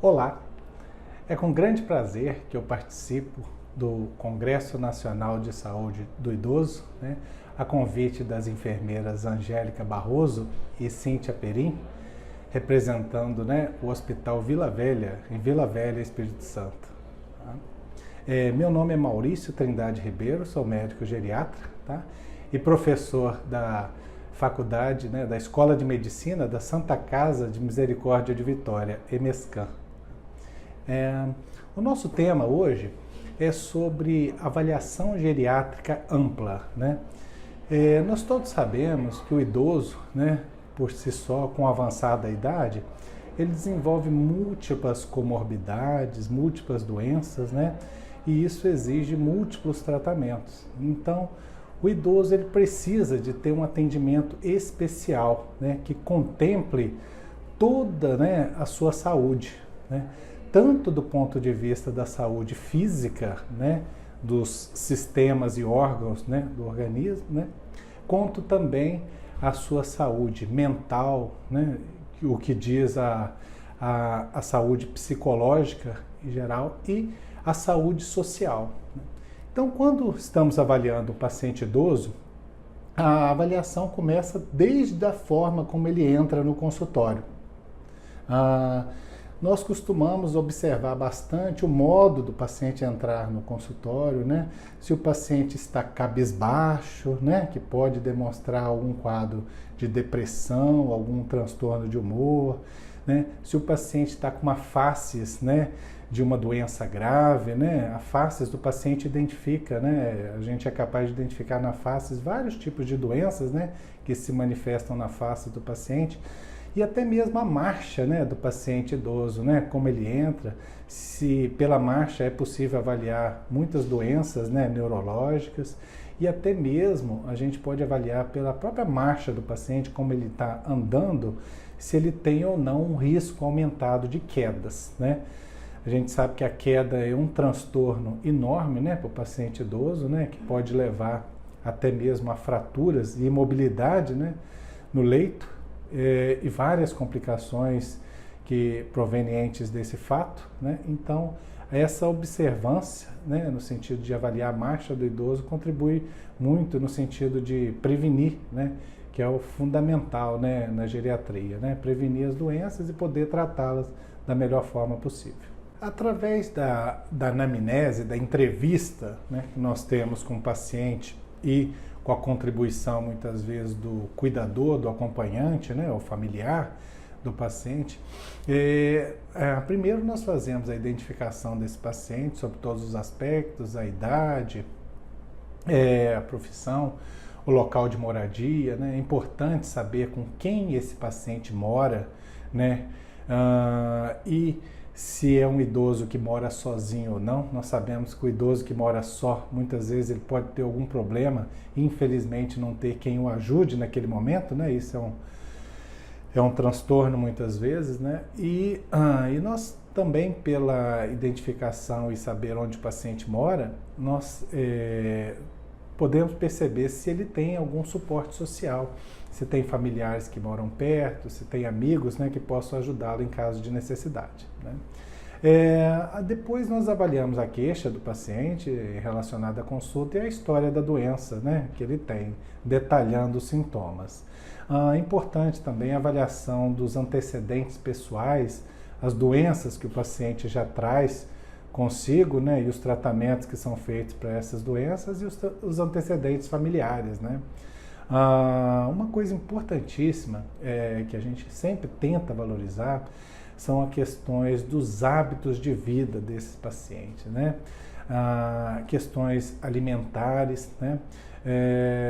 Olá, é com grande prazer que eu participo do Congresso Nacional de Saúde do Idoso, a convite das enfermeiras Angélica Barroso e Cíntia Perim, representando o Hospital Vila Velha, em Vila Velha, Espírito Santo. Meu nome é Maurício Trindade Ribeiro, sou médico geriatra e professor da faculdade, da Escola de Medicina da Santa Casa de Misericórdia de Vitória, EMESCAM. O nosso tema hoje é sobre avaliação geriátrica ampla. Nós todos sabemos que o idoso, por si só, com avançada idade, ele desenvolve múltiplas comorbidades, múltiplas doenças, e isso exige múltiplos tratamentos. Então, o idoso ele precisa de ter um atendimento especial, que contemple toda a sua saúde, tanto do ponto de vista da saúde física, dos sistemas e órgãos do organismo, quanto também a sua saúde mental, o que diz a saúde psicológica em geral e a saúde social. Então, quando estamos avaliando o paciente idoso, a avaliação começa desde a forma como ele entra no consultório. Nós costumamos observar bastante o modo do paciente entrar no consultório, se o paciente está cabisbaixo, que pode demonstrar algum quadro de depressão, algum transtorno de humor, se o paciente está com uma faces, de uma doença grave, a faces do paciente identifica, a gente é capaz de identificar na faces vários tipos de doenças, que se manifestam na face do paciente, e até mesmo a marcha, do paciente idoso, como ele entra, se pela marcha é possível avaliar muitas doenças, neurológicas, e até mesmo a gente pode avaliar pela própria marcha do paciente, como ele está andando, se ele tem ou não um risco aumentado de quedas, A gente sabe que a queda é um transtorno enorme, para o paciente idoso, que pode levar até mesmo a fraturas e imobilidade, no leito, e várias complicações provenientes desse fato, Então, essa observância, no sentido de avaliar a marcha do idoso, contribui muito no sentido de prevenir, que é o fundamental, na geriatria, prevenir as doenças e poder tratá-las da melhor forma possível. Através da anamnese, da entrevista, que nós temos com o paciente e com a contribuição, muitas vezes, do cuidador, do acompanhante, o familiar do paciente, primeiro nós fazemos a identificação desse paciente sobre todos os aspectos, a idade, a profissão, o local de moradia, É importante saber com quem esse paciente mora, e se é um idoso que mora sozinho ou não. Nós sabemos que o idoso que mora só, muitas vezes ele pode ter algum problema e infelizmente não ter quem o ajude naquele momento, Isso é um transtorno muitas vezes, E nós também, pela identificação e saber onde o paciente mora, nós podemos perceber se ele tem algum suporte social, se tem familiares que moram perto, se tem amigos que possam ajudá-lo em caso de necessidade. Depois nós avaliamos a queixa do paciente relacionada à consulta e a história da doença que ele tem, detalhando os sintomas. Importante também a avaliação dos antecedentes pessoais, as doenças que o paciente já traz consigo, e os tratamentos que são feitos para essas doenças e os antecedentes familiares, Uma coisa importantíssima que a gente sempre tenta valorizar são as questões dos hábitos de vida desses pacientes, questões alimentares,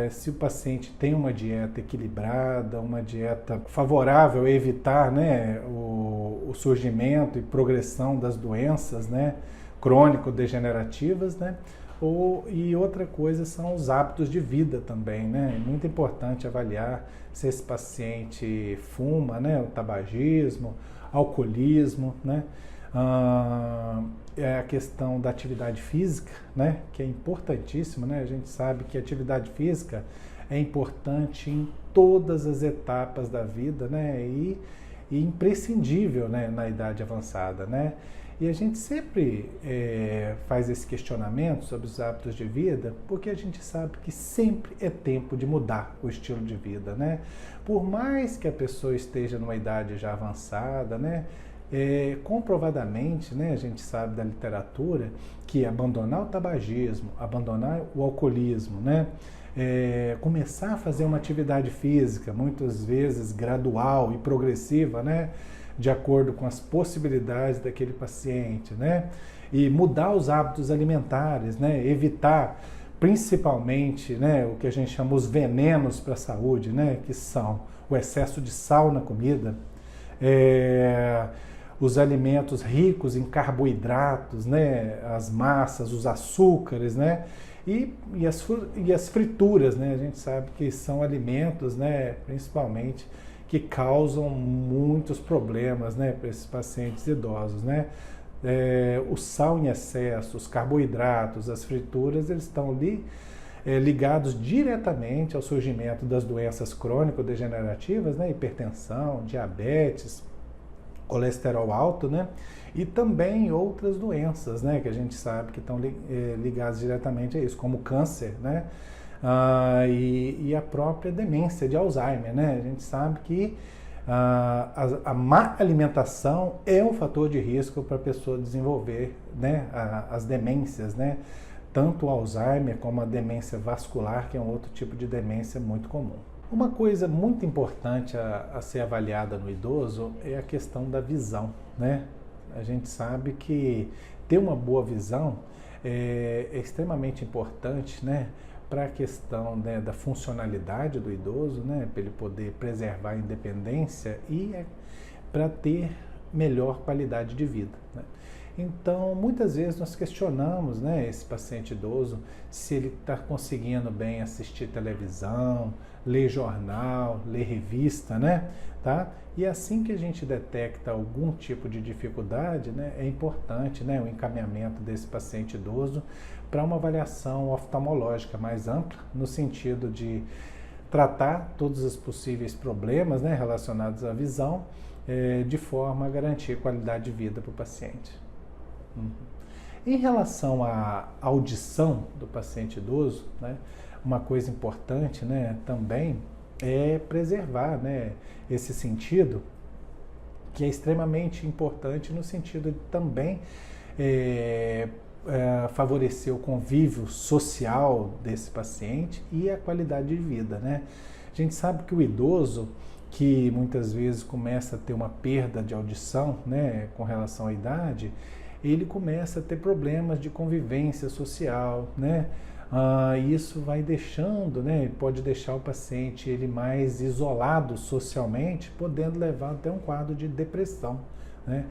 se o paciente tem uma dieta equilibrada, uma dieta favorável a evitar o surgimento e progressão das doenças crônico-degenerativas, E outra coisa são os hábitos de vida também, É muito importante avaliar se esse paciente fuma, o tabagismo, alcoolismo, a questão da atividade física, que é importantíssima, A gente sabe que a atividade física é importante em todas as etapas da vida, E e imprescindível, né, na idade avançada, né? E a gente sempre faz esse questionamento sobre os hábitos de vida, porque a gente sabe que sempre é tempo de mudar o estilo de vida, né? Por mais que a pessoa esteja numa idade já avançada, né? Comprovadamente, né, a gente sabe da literatura que abandonar o tabagismo, abandonar o alcoolismo, né? Começar a fazer uma atividade física, muitas vezes gradual e progressiva, né? De acordo com as possibilidades daquele paciente, né? E mudar os hábitos alimentares, né? Evitar principalmente, né, o que a gente chama os venenos para a saúde, né? Que são o excesso de sal na comida, os alimentos ricos em carboidratos, né? As massas, os açúcares, né? E as frituras, né? A gente sabe que são alimentos, né, principalmente, que causam muitos problemas, né, para esses pacientes idosos, né? O sal em excesso, os carboidratos, as frituras, eles estão ali ligados diretamente ao surgimento das doenças crônico-degenerativas, né? Hipertensão, diabetes, colesterol alto, né? E também outras doenças, né, que a gente sabe que estão ligadas diretamente a isso, como câncer, né? E a própria demência de Alzheimer, né? A gente sabe que a má alimentação é um fator de risco para a pessoa desenvolver, né, as demências, né? Tanto o Alzheimer como a demência vascular, que é um outro tipo de demência muito comum. Uma coisa muito importante a ser avaliada no idoso é a questão da visão, né? A gente sabe que ter uma boa visão é extremamente importante, né, para a questão, né, da funcionalidade do idoso, né, para ele poder preservar a independência e para ter melhor qualidade de vida, né? Então, muitas vezes nós questionamos, né, esse paciente idoso se ele está conseguindo bem assistir televisão, ler jornal, ler revista, né? Tá? E assim que a gente detecta algum tipo de dificuldade, né, é importante, né, o encaminhamento desse paciente idoso para uma avaliação oftalmológica mais ampla, no sentido de tratar todos os possíveis problemas, né, relacionados à visão, de forma a garantir qualidade de vida para o paciente. Em relação à audição do paciente idoso, né, uma coisa importante, né, também é preservar, né, esse sentido, que é extremamente importante no sentido de também favorecer o convívio social desse paciente e a qualidade de vida, né? A gente sabe que o idoso, que muitas vezes começa a ter uma perda de audição, né, com relação à idade, ele começa a ter problemas de convivência social, né? Isso vai deixando, né, pode deixar o paciente ele mais isolado socialmente, podendo levar até um quadro de depressão, né?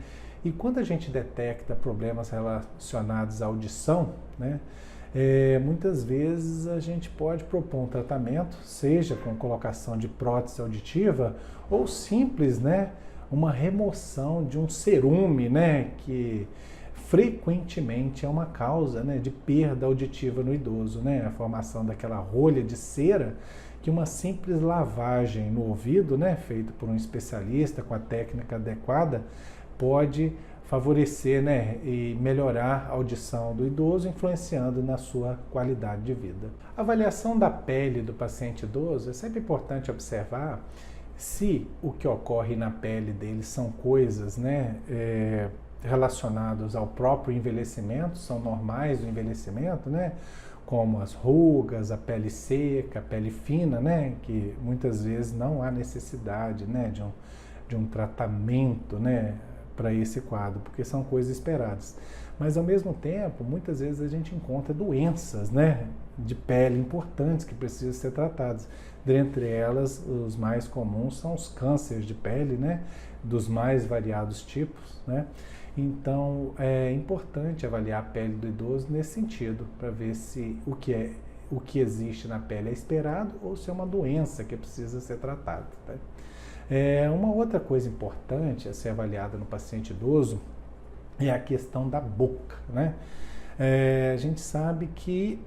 E quando a gente detecta problemas relacionados à audição, né, muitas vezes a gente pode propor um tratamento, seja com colocação de prótese auditiva ou simples, né, uma remoção de um cerume, né, que frequentemente é uma causa, né, de perda auditiva no idoso, né, a formação daquela rolha de cera que uma simples lavagem no ouvido, né, feita por um especialista com a técnica adequada, pode favorecer, né, e melhorar a audição do idoso, influenciando na sua qualidade de vida. A avaliação da pele do paciente idoso é sempre importante observar se o que ocorre na pele dele são coisas, né, relacionadas ao próprio envelhecimento, são normais do envelhecimento, né, como as rugas, a pele seca, a pele fina, né, que muitas vezes não há necessidade, né, de um tratamento, né, para esse quadro, porque são coisas esperadas. Mas, ao mesmo tempo, muitas vezes a gente encontra doenças, né, de pele importantes que precisam ser tratadas. Dentre elas, os mais comuns são os cânceres de pele, né, dos mais variados tipos, né. Então, é importante avaliar a pele do idoso nesse sentido, para ver se o que existe na pele é esperado ou se é uma doença que precisa ser tratada, tá? Uma outra coisa importante a ser avaliada no paciente idoso é a questão da boca, né? A gente sabe que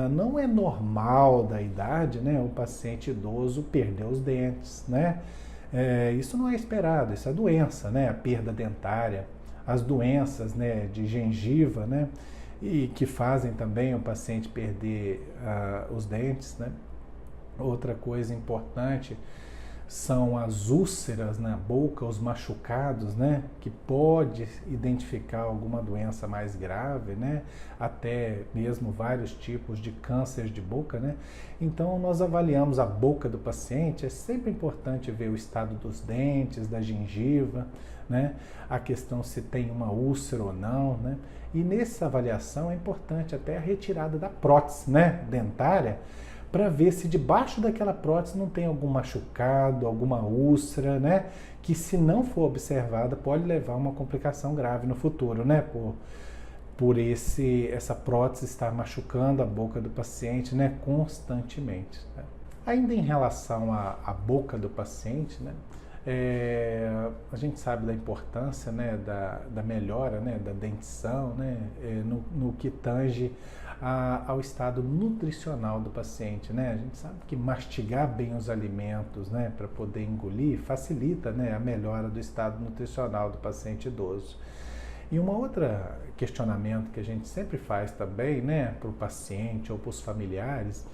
não é normal da idade, né, o paciente idoso perder os dentes, né? Isso não é esperado, isso é doença, né? A perda dentária, as doenças, né, de gengiva, né? E que fazem também o paciente perder os dentes, né? Outra coisa importante são as úlceras na boca, os machucados, né? Que pode identificar alguma doença mais grave, né? Até mesmo vários tipos de câncer de boca, né? Então, nós avaliamos a boca do paciente, é sempre importante ver o estado dos dentes, da gengiva, né? A questão se tem uma úlcera ou não, né? E nessa avaliação é importante até a retirada da prótese, né? Dentária, para ver se debaixo daquela prótese não tem algum machucado, alguma úlcera, né? Que se não for observada pode levar a uma complicação grave no futuro, né? Por essa prótese estar machucando a boca do paciente, né? Constantemente. Né? Ainda em relação à boca do paciente, né? A gente sabe da importância, né, da melhora, né, da dentição, né, no que tange ao estado nutricional do paciente, né? A gente sabe que mastigar bem os alimentos, né, para poder engolir, facilita, né, a melhora do estado nutricional do paciente idoso. E uma outra questionamento que a gente sempre faz também, né, para o paciente ou para os familiares,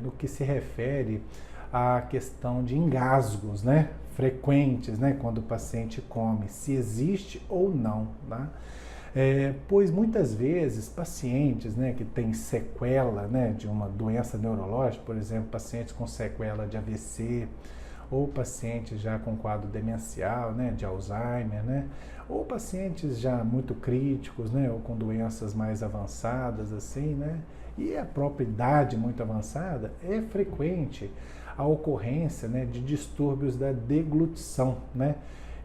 no que se refere à questão de engasgos, né, frequentes, né, quando o paciente come, se existe ou não, tá? Pois muitas vezes pacientes, né, que têm sequela, né, de uma doença neurológica, por exemplo, pacientes com sequela de AVC, ou pacientes já com quadro demencial, né, de Alzheimer, né, ou pacientes já muito críticos, né, ou com doenças mais avançadas, assim, né, e a própria idade muito avançada, é frequente a ocorrência, né, de distúrbios da deglutição, né,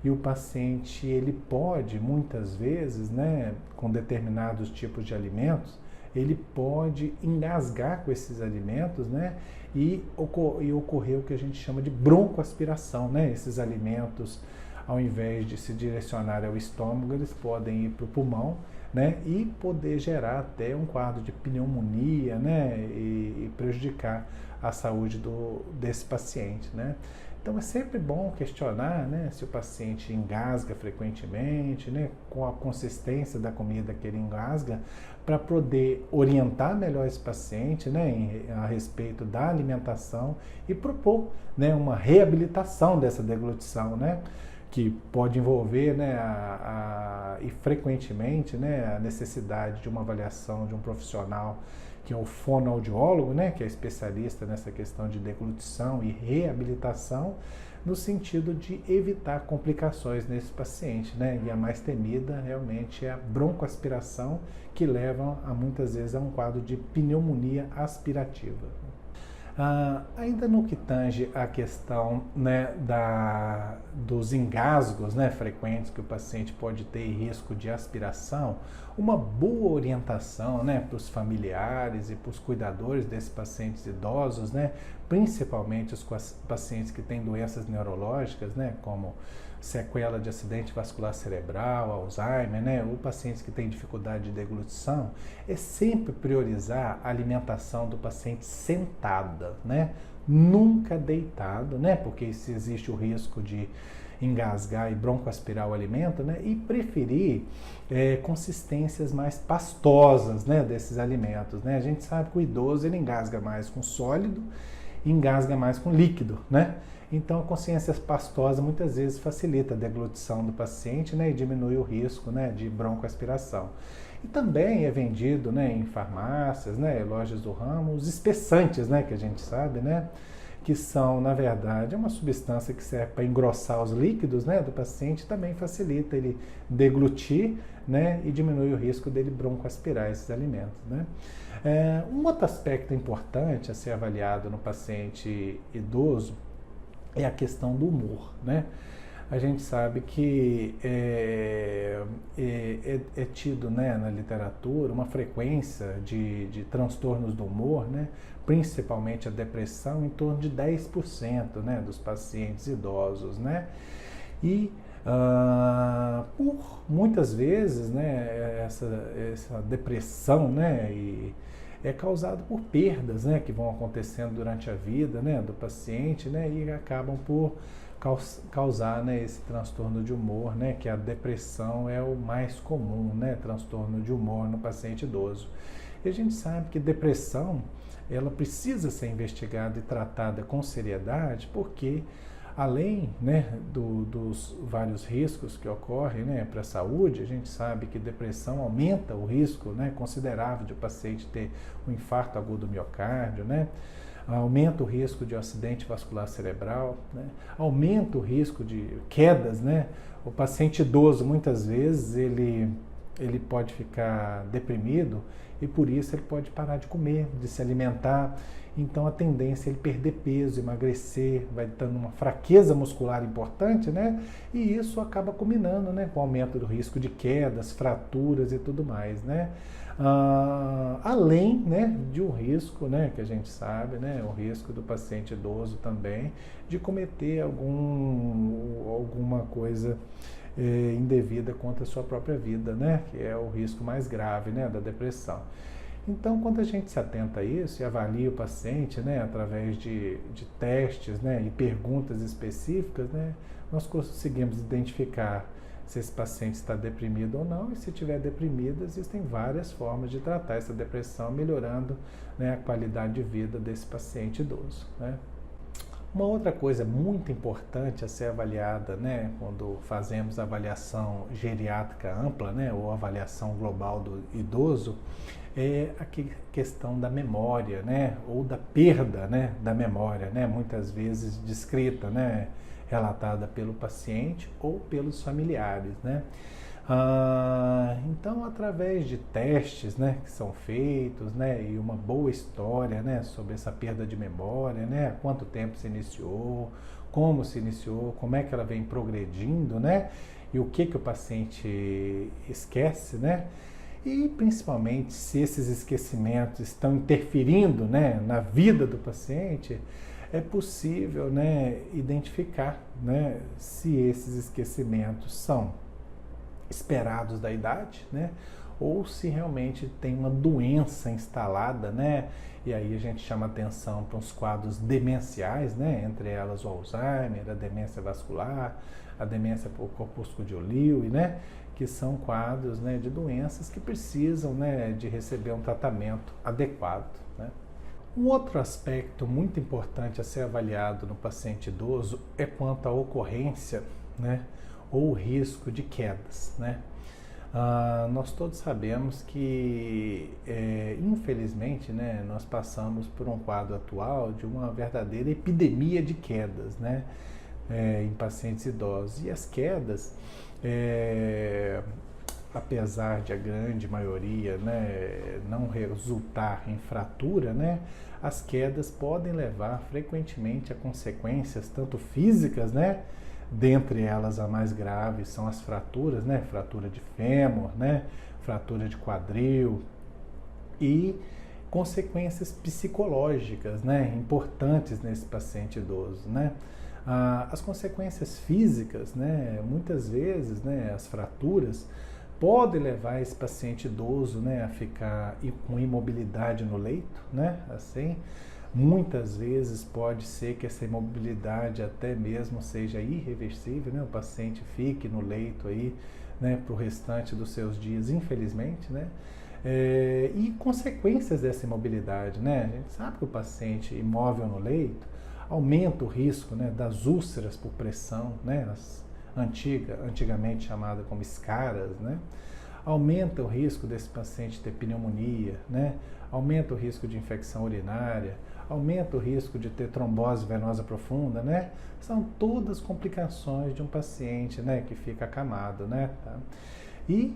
e o paciente ele pode muitas vezes, né, com determinados tipos de alimentos, ele pode engasgar com esses alimentos, né, e ocorrer o que a gente chama de broncoaspiração, né, esses alimentos, ao invés de se direcionar ao estômago, eles podem ir para o pulmão, né, e poder gerar até um quadro de pneumonia, né, e prejudicar a saúde desse paciente, né. Então é sempre bom questionar, né, se o paciente engasga frequentemente, né, com a consistência da comida que ele engasga, para poder orientar melhor esse paciente, né, a respeito da alimentação e propor, né, uma reabilitação dessa deglutição, né, que pode envolver, né, e frequentemente, né, a necessidade de uma avaliação de um profissional que é o fonoaudiólogo, né, que é especialista nessa questão de deglutição e reabilitação, no sentido de evitar complicações nesse paciente, né, e a mais temida realmente é a broncoaspiração, que leva muitas vezes a um quadro de pneumonia aspirativa. Ainda no que tange a questão, né, dos engasgos, né, frequentes que o paciente pode ter e risco de aspiração, uma boa orientação, né, para os familiares e para os cuidadores desses pacientes idosos, né, principalmente os pacientes que têm doenças neurológicas, né, como sequela de acidente vascular cerebral, Alzheimer, né, ou pacientes que têm dificuldade de deglutição, é sempre priorizar a alimentação do paciente sentada, né, nunca deitado, né, porque se existe o risco de engasgar e broncoaspirar o alimento, né, e preferir consistências mais pastosas, né, desses alimentos, né. A gente sabe que o idoso ele engasga mais com sólido, engasga mais com líquido, né. Então, a consciência pastosa muitas vezes facilita a deglutição do paciente, né, e diminui o risco, né, de broncoaspiração. E também é vendido, né, em farmácias, né, lojas do ramo, os espessantes, né, que a gente sabe, né, que são, na verdade, uma substância que serve para engrossar os líquidos, né, do paciente, também facilita ele deglutir, né, e diminui o risco dele broncoaspirar esses alimentos, né. Um outro aspecto importante a ser avaliado no paciente idoso é a questão do humor, né? A gente sabe que é tido, né, na literatura uma frequência de transtornos do humor, né, principalmente a depressão, em torno de 10%, né, dos pacientes idosos, né? E por muitas vezes, né, essa depressão, né, é causado por perdas, né, que vão acontecendo durante a vida, né, do paciente, né, e acabam por causar, né, esse transtorno de humor, né, que a depressão é o mais comum, né, transtorno de humor no paciente idoso. E a gente sabe que depressão, ela precisa ser investigada e tratada com seriedade, porque além, né, dos vários riscos que ocorrem, né, para a saúde, a gente sabe que depressão aumenta o risco, né, considerável de o paciente ter um infarto agudo do miocárdio, né, aumenta o risco de um acidente vascular cerebral, né, aumenta o risco de quedas, né. O paciente idoso, muitas vezes, ele pode ficar deprimido e por isso ele pode parar de comer, de se alimentar. Então a tendência é ele perder peso, emagrecer, vai dando uma fraqueza muscular importante, né? E isso acaba culminando, né, com o aumento do risco de quedas, fraturas e tudo mais, né? Além, né, de um risco, né, que a gente sabe, né, o risco do paciente idoso também de cometer alguma coisa indevida contra a sua própria vida, né, que é o risco mais grave, né, da depressão. Então, quando a gente se atenta a isso e avalia o paciente, né, através de testes, né, e perguntas específicas, né, nós conseguimos identificar se esse paciente está deprimido ou não, e se estiver deprimido, existem várias formas de tratar essa depressão, melhorando, né, a qualidade de vida desse paciente idoso, né. Uma outra coisa muito importante a ser avaliada, né, quando fazemos avaliação geriátrica ampla, né, ou avaliação global do idoso, é a questão da memória, né, ou da perda, né, da memória, né, muitas vezes descrita, né, relatada pelo paciente ou pelos familiares, né. Então, através de testes, né, que são feitos, né, e uma boa história, né, sobre essa perda de memória, né, há quanto tempo se iniciou, como é que ela vem progredindo, né, e o que o paciente esquece, né, e principalmente se esses esquecimentos estão interferindo, né, na vida do paciente, é possível, né, identificar, né, se esses esquecimentos são esperados da idade, né, ou se realmente tem uma doença instalada, né, e aí a gente chama atenção para os quadros demenciais, né, entre elas o Alzheimer, a demência vascular, a demência por corpúsculo de Lewy, né, que são quadros, né, de doenças que precisam, né, de receber um tratamento adequado, né. Um outro aspecto muito importante a ser avaliado no paciente idoso é quanto à ocorrência, né, ou o risco de quedas, né. Nós todos sabemos que, infelizmente, né, nós passamos por um quadro atual de uma verdadeira epidemia de quedas, né, em pacientes idosos. E as quedas, apesar de a grande maioria, né, não resultar em fratura, né, as quedas podem levar frequentemente a consequências tanto físicas, né, dentre elas a mais grave são as fraturas, né, fratura de fêmur, né, fratura de quadril e consequências psicológicas, né, importantes nesse paciente idoso, né. As consequências físicas, né, muitas vezes, né, as fraturas podem levar esse paciente idoso, né, a ficar com imobilidade no leito, né, assim. Muitas vezes pode ser que essa imobilidade até mesmo seja irreversível, né, o paciente fique no leito aí, né, para o restante dos seus dias, infelizmente, né. E consequências dessa imobilidade, né, a gente sabe que o paciente imóvel no leito aumenta o risco, né, das úlceras por pressão, né, antigamente chamada como escaras, né, aumenta o risco desse paciente ter pneumonia, né, aumenta o risco de infecção urinária, aumenta o risco de ter trombose venosa profunda, né, são todas complicações de um paciente, né, que fica acamado, né, tá? E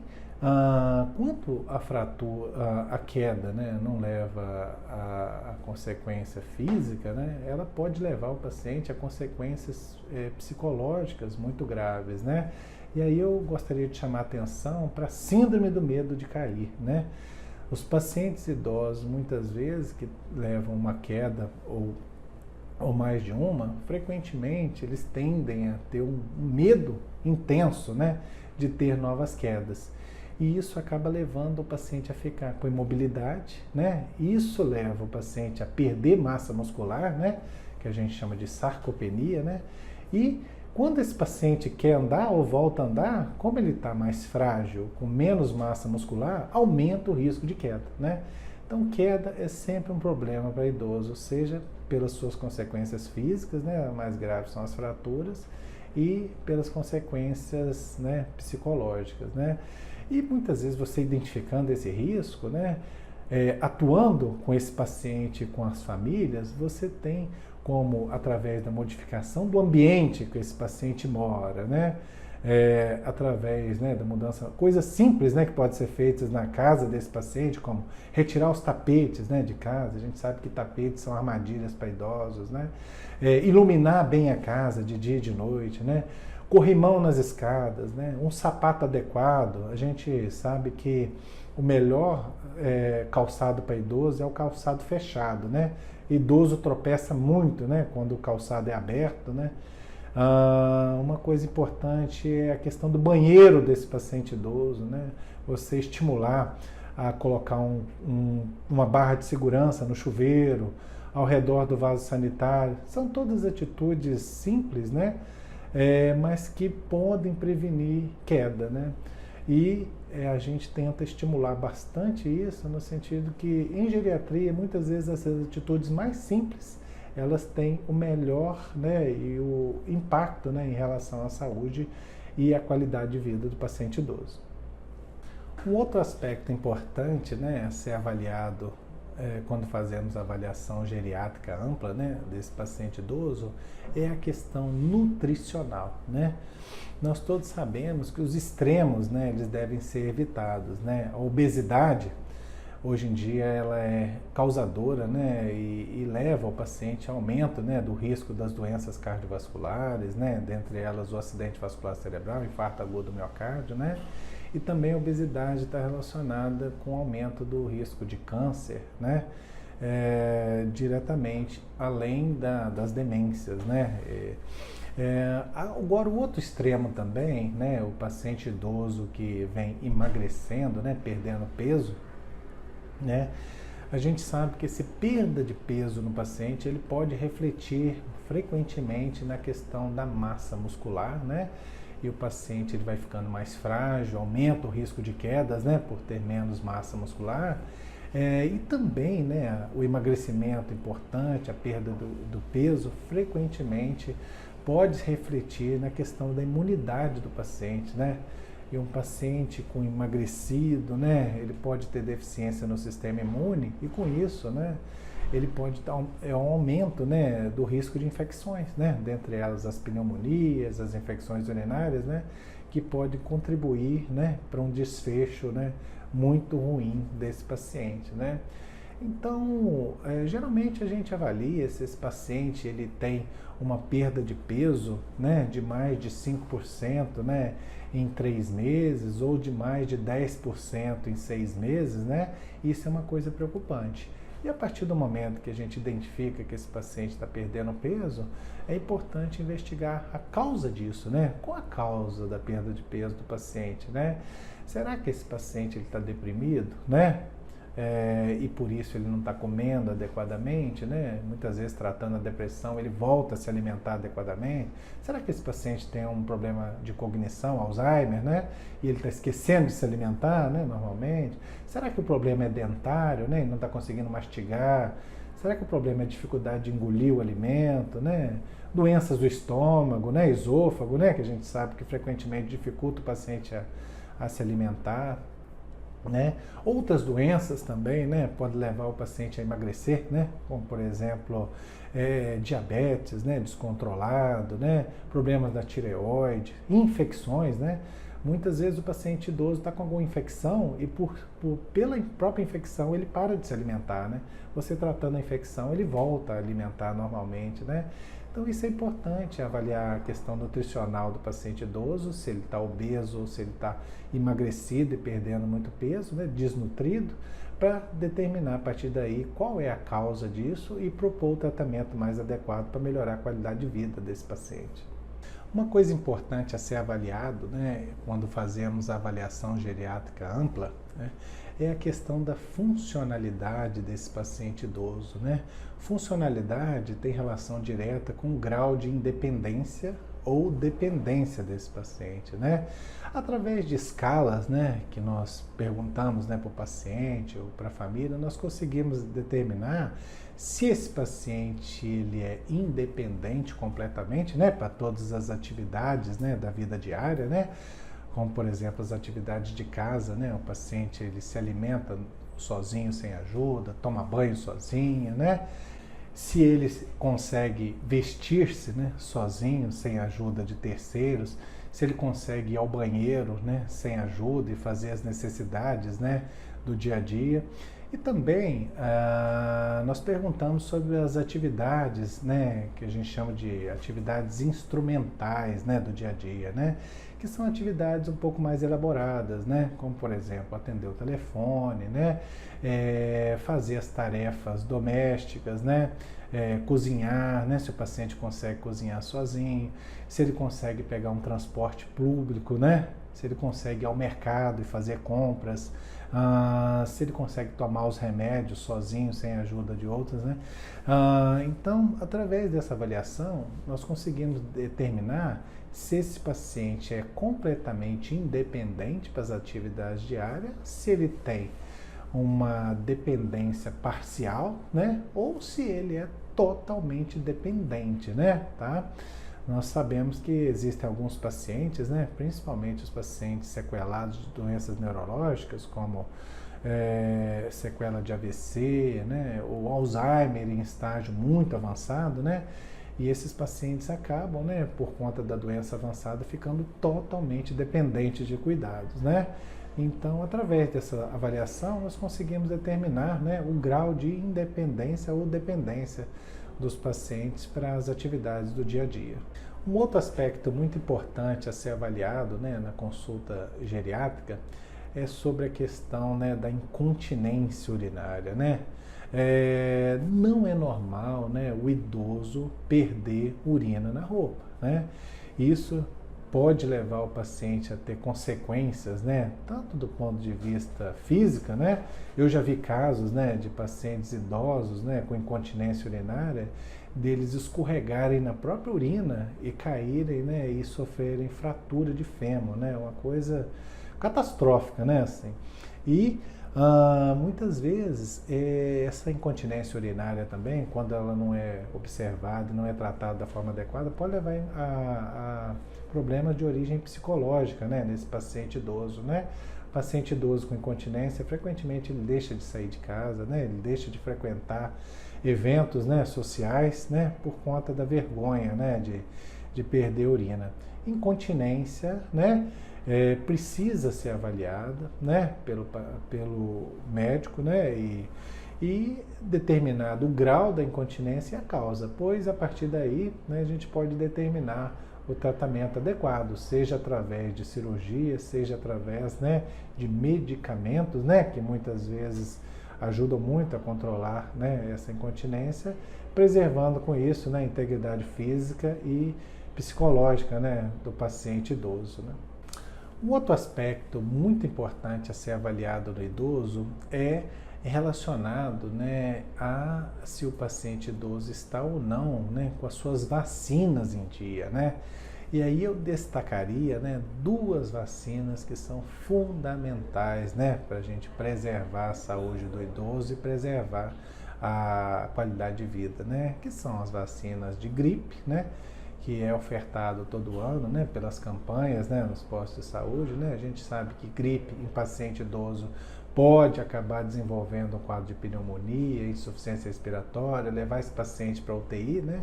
quanto à fratura, a queda, né, não leva a consequência física, né, ela pode levar o paciente a consequências psicológicas muito graves, né. E aí eu gostaria de chamar a atenção para a síndrome do medo de cair, né. Os pacientes idosos, muitas vezes, que levam uma queda ou mais de uma, frequentemente eles tendem a ter um medo intenso, né, de ter novas quedas. E isso acaba levando o paciente a ficar com imobilidade, né? Isso leva o paciente a perder massa muscular, né? Que a gente chama de sarcopenia, né? E quando esse paciente quer andar ou volta a andar, como ele está mais frágil, com menos massa muscular, aumenta o risco de queda, né? Então, queda é sempre um problema para idoso, seja pelas suas consequências físicas, né? As mais graves são as fraturas, e pelas consequências, né, psicológicas, né? E muitas vezes você identificando esse risco, né, atuando com esse paciente, com as famílias, você tem como, através da modificação do ambiente que esse paciente mora, né, através, né, da mudança, coisas simples, né, que podem ser feitas na casa desse paciente, como retirar os tapetes, né, de casa. A gente sabe que tapetes são armadilhas para idosos, né? Iluminar bem a casa de dia e de noite, né? Corrimão nas escadas, né? Um sapato adequado. A gente sabe que o melhor calçado para idoso é o calçado fechado, né? Idoso tropeça muito, né, quando o calçado é aberto, né? Uma coisa importante é a questão do banheiro desse paciente idoso, né? Você estimular a colocar uma barra de segurança no chuveiro, ao redor do vaso sanitário. São todas atitudes simples, né? Mas que podem prevenir queda, né? E a gente tenta estimular bastante isso, no sentido que, em geriatria, muitas vezes essas atitudes mais simples, elas têm o melhor, né, e o impacto, né, em relação à saúde e à qualidade de vida do paciente idoso. Um outro aspecto importante, né, a ser avaliado quando fazemos a avaliação geriátrica ampla, né, desse paciente idoso, é a questão nutricional, né? Nós todos sabemos que os extremos, né, eles devem ser evitados, né? A obesidade, hoje em dia, ela é causadora, né, e leva o paciente a aumento, né, do risco das doenças cardiovasculares, né, dentre elas o acidente vascular cerebral, infarto agudo do miocárdio, né? E também a obesidade está relacionada com o aumento do risco de câncer, né? Diretamente, além das demências, né? Agora, o outro extremo também, né? O paciente idoso que vem emagrecendo, né? Perdendo peso, né? A gente sabe que esse perda de peso no paciente, ele pode refletir frequentemente na questão da massa muscular, né? E o paciente ele vai ficando mais frágil, aumenta o risco de quedas, né, por ter menos massa muscular. E também, né, o emagrecimento importante, a perda do peso, frequentemente pode refletir na questão da imunidade do paciente, né? E um paciente com emagrecido, né, ele pode ter deficiência no sistema imune e com isso, né, ele pode dar um aumento, né, do risco de infecções, né, dentre elas as pneumonias, as infecções urinárias, né, que pode contribuir, né, para um desfecho, né, muito ruim desse paciente, né. Então, geralmente a gente avalia se esse paciente ele tem uma perda de peso, né, de mais de 5%, né, em 3 meses ou de mais de 10% em 6 meses, né, isso é uma coisa preocupante. E a partir do momento que a gente identifica que esse paciente está perdendo peso, é importante investigar a causa disso, né? Qual a causa da perda de peso do paciente, né? Será que esse paciente está deprimido, né? E por isso ele não está comendo adequadamente, né? Muitas vezes, tratando a depressão, ele volta a se alimentar adequadamente. Será que esse paciente tem um problema de cognição, Alzheimer, né? E ele está esquecendo de se alimentar, né? Normalmente. Será que o problema é dentário, né? Ele não está conseguindo mastigar? Será que o problema é dificuldade de engolir o alimento, né? Doenças do estômago, né? Esôfago, né? Que a gente sabe que frequentemente dificulta o paciente a se alimentar, né? Outras doenças também, né, podem levar o paciente a emagrecer, né, como por exemplo diabetes, né, descontrolado, né, problemas da tireoide, infecções, né. Muitas vezes o paciente idoso está com alguma infecção e pela própria infecção ele para de se alimentar, né. Você tratando a infecção ele volta a alimentar normalmente, né. Então isso é importante, avaliar a questão nutricional do paciente idoso, se ele está obeso ou se ele está emagrecido e perdendo muito peso, né, desnutrido, para determinar a partir daí qual é a causa disso e propor o tratamento mais adequado para melhorar a qualidade de vida desse paciente. Uma coisa importante a ser avaliado, né, quando fazemos a avaliação geriátrica ampla, né, é a questão da funcionalidade desse paciente idoso, né? Funcionalidade tem relação direta com o grau de independência ou dependência desse paciente, né? Através de escalas, né, que nós perguntamos, né, para o paciente ou para a família, nós conseguimos determinar se esse paciente ele é independente completamente, né, para todas as atividades, né, da vida diária, né, como por exemplo as atividades de casa, né, o paciente ele se alimenta sozinho sem ajuda, toma banho sozinho, né, se ele consegue vestir-se, né, sozinho, sem ajuda de terceiros, se ele consegue ir ao banheiro, né, sem ajuda e fazer as necessidades, né, do dia a dia. E também nós perguntamos sobre as atividades, né, que a gente chama de atividades instrumentais, né, do dia a dia, né, que são atividades um pouco mais elaboradas, né, como por exemplo atender o telefone, né, fazer as tarefas domésticas, né, cozinhar, né, se o paciente consegue cozinhar sozinho, se ele consegue pegar um transporte público, né, se ele consegue ir ao mercado e fazer compras, se ele consegue tomar os remédios sozinho, sem a ajuda de outros, né? Então, através dessa avaliação, nós conseguimos determinar se esse paciente é completamente independente para as atividades diárias, se ele tem uma dependência parcial, né? Ou se ele é totalmente dependente, né? Tá? Nós sabemos que existem alguns pacientes, né, principalmente os pacientes sequelados de doenças neurológicas, como sequela de AVC, né, ou Alzheimer em estágio muito avançado, né, e esses pacientes acabam, né, por conta da doença avançada, ficando totalmente dependentes de cuidados, né. Então, através dessa avaliação, nós conseguimos determinar, né, o grau de independência ou dependência dos pacientes para as atividades do dia a dia. Um outro aspecto muito importante a ser avaliado, né, na consulta geriátrica é sobre a questão, né, da incontinência urinária, né? Não é normal, né, o idoso perder urina na roupa, né? Isso pode levar o paciente a ter consequências, né, tanto do ponto de vista física, né, eu já vi casos, né, de pacientes idosos, né, com incontinência urinária, deles escorregarem na própria urina e caírem, né, e sofrerem fratura de fêmur, né, uma coisa catastrófica, né, assim. E muitas vezes essa incontinência urinária também, quando ela não é observada, não é tratada da forma adequada, pode levar a problemas de origem psicológica, né, nesse paciente idoso, né? O paciente idoso com incontinência, frequentemente ele deixa de sair de casa, né? Ele deixa de frequentar eventos, né, sociais, né, por conta da vergonha, né, de perder urina. Incontinência, né, precisa ser avaliada, né, pelo médico, né, e determinado o grau da incontinência e a causa, pois a partir daí, né, a gente pode determinar o tratamento adequado, seja através de cirurgia, seja através, né, de medicamentos, né, que muitas vezes ajudam muito a controlar, né, essa incontinência, preservando com isso, né, a integridade física e psicológica, né, do paciente idoso, né. Um outro aspecto muito importante a ser avaliado no idoso é relacionado, né, a se o paciente idoso está ou não, né, com as suas vacinas em dia, né? E aí eu destacaria, né, duas vacinas que são fundamentais, né, para a gente preservar a saúde do idoso e preservar a qualidade de vida, né? Que são as vacinas de gripe, né? Que é ofertado todo ano, né, pelas campanhas, né, nos postos de saúde, né? A gente sabe que gripe em paciente idoso pode acabar desenvolvendo um quadro de pneumonia, insuficiência respiratória, levar esse paciente para UTI, né?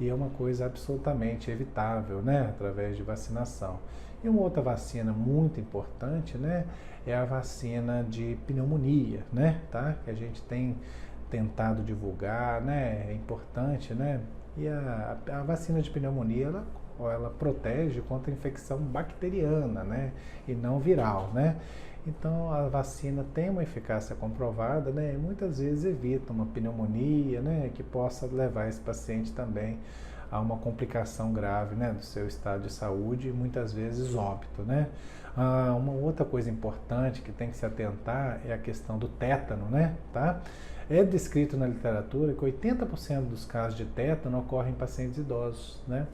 E é uma coisa absolutamente evitável, né, através de vacinação. E uma outra vacina muito importante, né, é a vacina de pneumonia, né, tá? Que a gente tem tentado divulgar, né? É importante, né? E a vacina de pneumonia, ela protege contra a infecção bacteriana, né? E não viral, né? Então, a vacina tem uma eficácia comprovada, né? E muitas vezes evita uma pneumonia, né? Que possa levar esse paciente também a uma complicação grave, né, do seu estado de saúde e muitas vezes óbito, né? Uma outra coisa importante que tem que se atentar é a questão do tétano, né? Tá? É descrito na literatura que 80% dos casos de tétano ocorrem em pacientes idosos, né?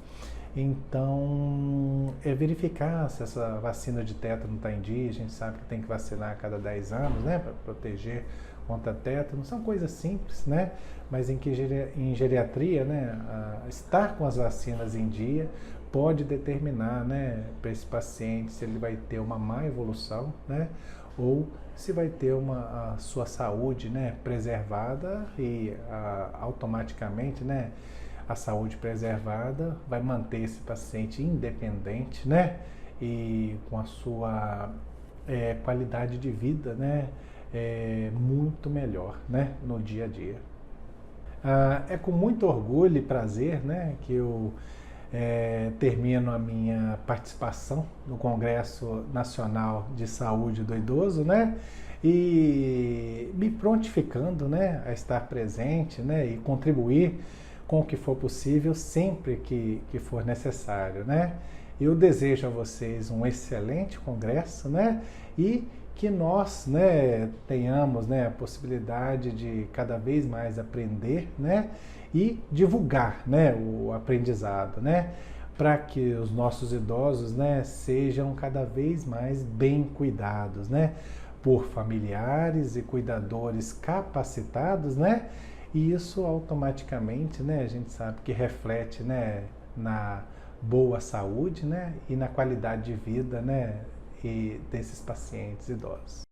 Então, é verificar se essa vacina de tétano está em dia. A gente sabe que tem que vacinar a cada 10 anos, né, para proteger contra tétano. São coisas simples, né, mas em geriatria, né, estar com as vacinas em dia pode determinar, né, para esse paciente se ele vai ter uma má evolução, né, ou se vai ter a sua saúde, né, preservada e automaticamente, né, a saúde preservada vai manter esse paciente independente, né, e com a sua qualidade de vida, né, muito melhor, né, no dia a dia. É com muito orgulho e prazer, né, que eu termino a minha participação no Congresso Nacional de Saúde do Idoso, né, e me prontificando, né, a estar presente, né, e contribuir com o que for possível sempre que for necessário, né. Eu desejo a vocês um excelente congresso, né, e que nós, né, tenhamos, né, a possibilidade de cada vez mais aprender, né, e divulgar, né, o aprendizado, né, para que os nossos idosos, né, sejam cada vez mais bem cuidados, né, por familiares e cuidadores capacitados, né, e isso automaticamente, né, a gente sabe que reflete, né, na boa saúde, né, e na qualidade de vida, né, e desses pacientes idosos.